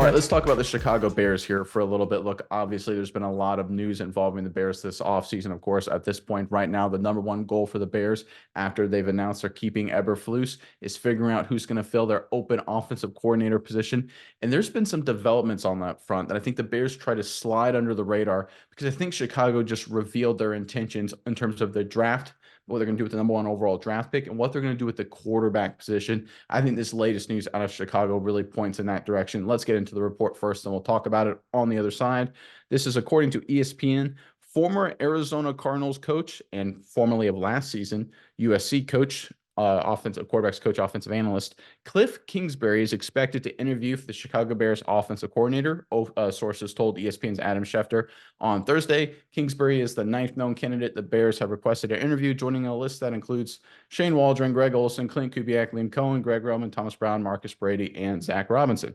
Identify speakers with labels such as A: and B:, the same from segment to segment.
A: All right, let's talk about the Chicago Bears here for a little bit. Look, obviously, there's been a lot of news involving the Bears this offseason. Of course, at this point, right now, the number one goal for the Bears, after they've announced they're keeping Eberflus, is figuring out who's going to fill their open offensive coordinator position. And there's been some developments on that front that I think the Bears try to slide under the radar because I think Chicago just revealed their intentions in terms of the draft, what they're going to do with the number one overall draft pick, and what they're going to do with the quarterback position. I think this latest news out of Chicago really points in that direction. Let's get into the report first, and we'll talk about it on the other side. This is according to ESPN. Former Arizona Cardinals coach and formerly of last season, USC coach, offensive quarterbacks coach, offensive analyst, Kliff Kingsbury is expected to interview for the Chicago Bears offensive coordinator. Sources told ESPN's Adam Schefter on Thursday. Kingsbury is the ninth known candidate the Bears have requested an interview, joining a list that includes Shane Waldron, Greg Olson, Clint Kubiak, Liam Cohen, Greg Roman, Thomas Brown, Marcus Brady, and Zach Robinson.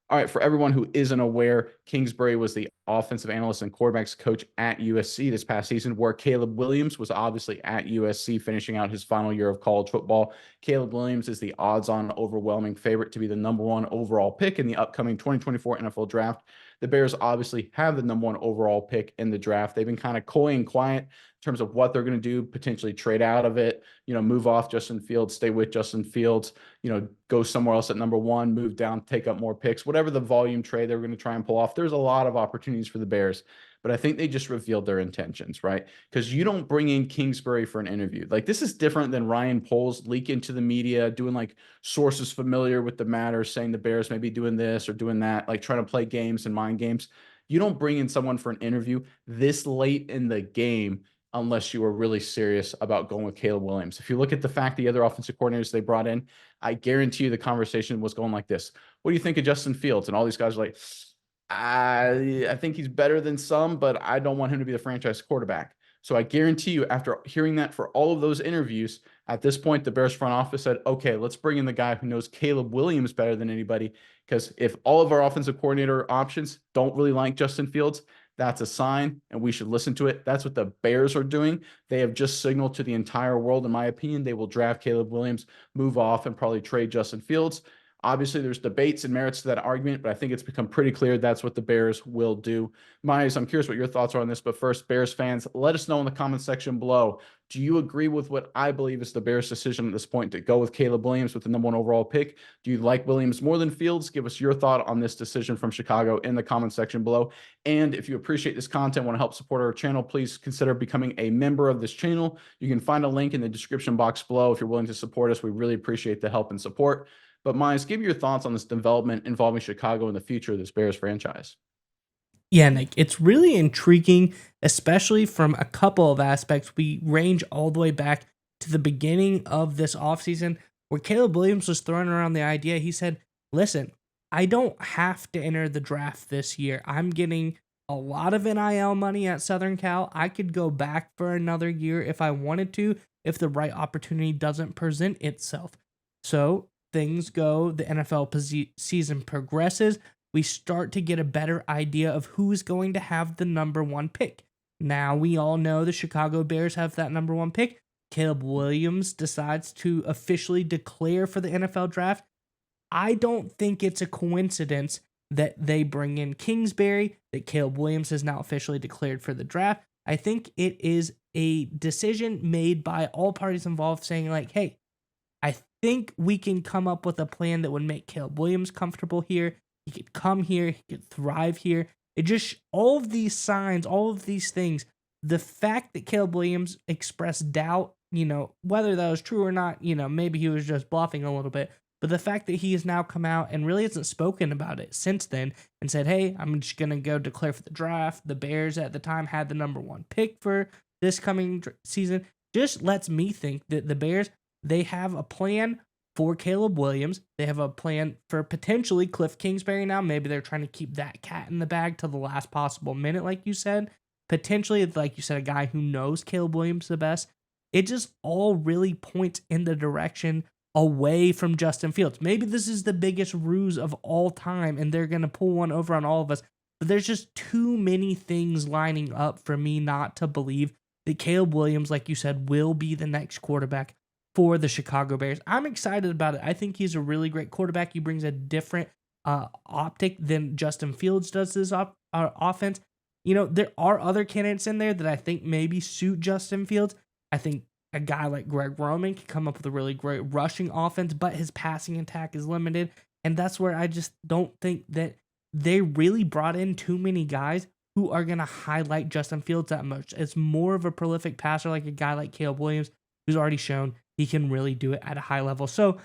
A: All right, for everyone who isn't aware, Kingsbury was the offensive analyst and quarterbacks coach at USC this past season, where Caleb Williams was obviously at USC finishing out his final year of college football. Caleb Williams is the odds-on overwhelming favorite to be the number one overall pick in the upcoming 2024 NFL draft. The Bears obviously have the number one overall pick in the draft. They've been kind of coy and quiet in terms of what they're going to do, potentially trade out of it, move off Justin Fields, stay with Justin Fields, go somewhere else at number one, move down, take up more picks, whatever the volume trade they're going to try and pull off. There's a lot of opportunities for the Bears, but I think they just revealed their intentions, right? Because you don't bring in Kingsbury for an interview. Like, this is different than Ryan Poles leaking to the media, doing like sources familiar with the matter, saying the Bears may be doing this or doing that, like trying to play games and mind games. You don't bring in someone for an interview this late in the game unless you are really serious about going with Caleb Williams. If you look at the fact the other offensive coordinators they brought in, I guarantee you the conversation was going like this. What do you think of Justin Fields? And all these guys are like, I think he's better than some, but I don't want him to be the franchise quarterback. So I guarantee you, after hearing that for all of those interviews, at this point, the Bears front office said, okay, let's bring in the guy who knows Caleb Williams better than anybody. Because if all of our offensive coordinator options don't really like Justin Fields, that's a sign, and we should listen to it. That's what the Bears are doing. They have just signaled to the entire world, in my opinion, they will draft Caleb Williams, move off, and probably trade Justin Fields. Obviously, there's debates and merits to that argument, but I think it's become pretty clear that's what the Bears will do. Myers, I'm curious what your thoughts are on this, but first, Bears fans, let us know in the comment section below. Do you agree with what I believe is the Bears' decision at this point to go with Caleb Williams with the number one overall pick? Do you like Williams more than Fields? Give us your thought on this decision from Chicago in the comment section below. And if you appreciate this content, want to help support our channel, please consider becoming a member of this channel. You can find a link in the description box below if you're willing to support us. We really appreciate the help and support. But Miles, give me your thoughts on this development involving Chicago and the future of this Bears franchise.
B: Yeah, Nick, it's really intriguing, especially from a couple of aspects. We range all the way back to the beginning of this offseason where Caleb Williams was throwing around the idea. He said, listen, I don't have to enter the draft this year. I'm getting a lot of NIL money at Southern Cal. I could go back for another year if I wanted to, if the right opportunity doesn't present itself. So things go, the NFL season progresses, we start to get a better idea of who's going to have the number one pick. Now we all know the Chicago Bears have that number one pick. Caleb Williams decides to officially declare for the NFL draft. I don't think it's a coincidence that they bring in Kingsbury, that Caleb Williams has now officially declared for the draft. I think it is a decision made by all parties involved saying like, hey, I think we can come up with a plan that would make Caleb Williams comfortable here. He could come here. He could thrive here. It just, all of these signs, all of these things, the fact that Caleb Williams expressed doubt, whether that was true or not, maybe he was just bluffing a little bit. But the fact that he has now come out and really hasn't spoken about it since then and said, hey, I'm just going to go declare for the draft. The Bears at the time had the number one pick for this coming season. Just lets me think that the Bears, they have a plan for Caleb Williams. They have a plan for potentially Kliff Kingsbury now. Maybe they're trying to keep that cat in the bag till the last possible minute, like you said. Potentially, like you said, a guy who knows Caleb Williams the best. It just all really points in the direction away from Justin Fields. Maybe this is the biggest ruse of all time, and they're going to pull one over on all of us. But there's just too many things lining up for me not to believe that Caleb Williams, like you said, will be the next quarterback for the Chicago Bears. I'm excited about it. I think he's a really great quarterback. He brings a different optic than Justin Fields does this offense. You know, there are other candidates in there that I think maybe suit Justin Fields. I think a guy like Greg Roman can come up with a really great rushing offense, but his passing attack is limited. And that's where I just don't think that they really brought in too many guys who are going to highlight Justin Fields that much. It's more of a prolific passer like a guy like Caleb Williams, who's already shown he can really do it at a high level. So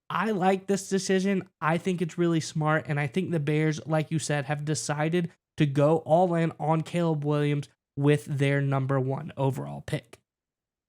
B: I like this decision. I think it's really smart. And I think the Bears, like you said, have decided to go all in on Caleb Williams with their number 1 overall pick.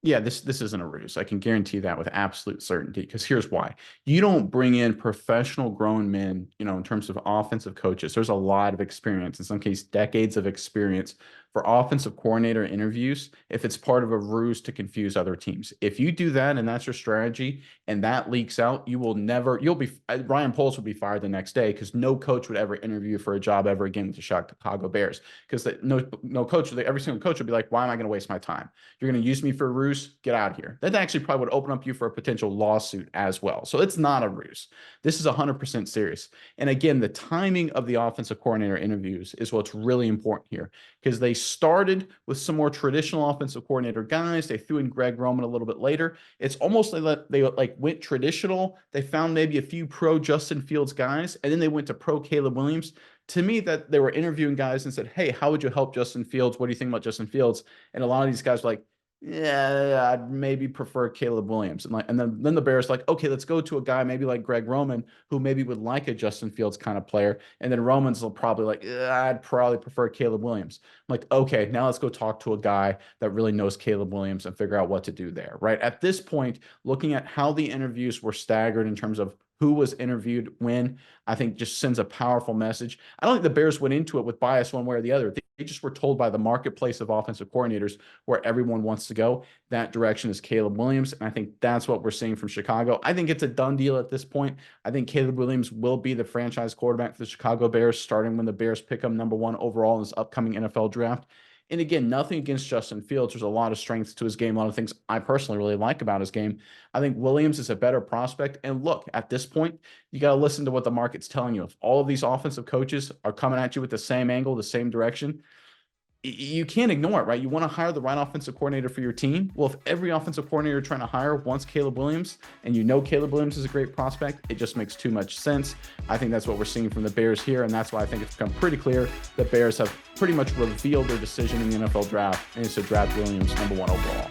A: Yeah, this isn't a ruse. I can guarantee that with absolute certainty, because here's why. You don't bring in professional grown men, in terms of offensive coaches. There's a lot of experience, in some cases, decades of experience for offensive coordinator interviews if it's part of a ruse to confuse other teams. If you do that and that's your strategy and that leaks out, Ryan Poles would be fired the next day, because no coach would ever interview for a job ever again with the Chicago Bears, because no coach, every single coach would be like, why am I going to waste my time? You're going to use me for a ruse? Get out of here. That actually probably would open up you for a potential lawsuit as well. So it's not a ruse. This is 100% serious. And again, the timing of the offensive coordinator interviews is what's really important here, because they started with some more traditional offensive coordinator guys. They threw in Greg Roman a little bit later. It's almost like they went traditional. They found maybe a few pro Justin Fields guys, and then they went to pro Caleb Williams. To me, that they were interviewing guys and said, hey, how would you help Justin Fields? What do you think about Justin Fields? And a lot of these guys were like, yeah, I'd maybe prefer Caleb Williams. And then the Bears like, okay, let's go to a guy maybe like Greg Roman, who maybe would like a Justin Fields kind of player. And then Roman's will probably like, I'd probably prefer Caleb Williams. I'm like, okay, now let's go talk to a guy that really knows Caleb Williams and figure out what to do there, right? At this point, looking at how the interviews were staggered in terms of who was interviewed when, I think just sends a powerful message. I don't think the Bears went into it with bias one way or the other. They just were told by the marketplace of offensive coordinators where everyone wants to go. That direction is Caleb Williams. And I think that's what we're seeing from Chicago. I think it's a done deal at this point. I think Caleb Williams will be the franchise quarterback for the Chicago Bears, starting when the Bears pick up number 1 overall in this upcoming NFL draft. And again, nothing against Justin Fields. There's a lot of strengths to his game, a lot of things I personally really like about his game. I think Williams is a better prospect. And look, at this point, you got to listen to what the market's telling you. If all of these offensive coaches are coming at you with the same angle, the same direction, you can't ignore it, right? You want to hire the right offensive coordinator for your team. Well, if every offensive coordinator you're trying to hire wants Caleb Williams, and Caleb Williams is a great prospect, it just makes too much sense. I think that's what we're seeing from the Bears here, and that's why I think it's become pretty clear the Bears have pretty much revealed their decision in the NFL draft, and it's to draft Williams number 1 overall.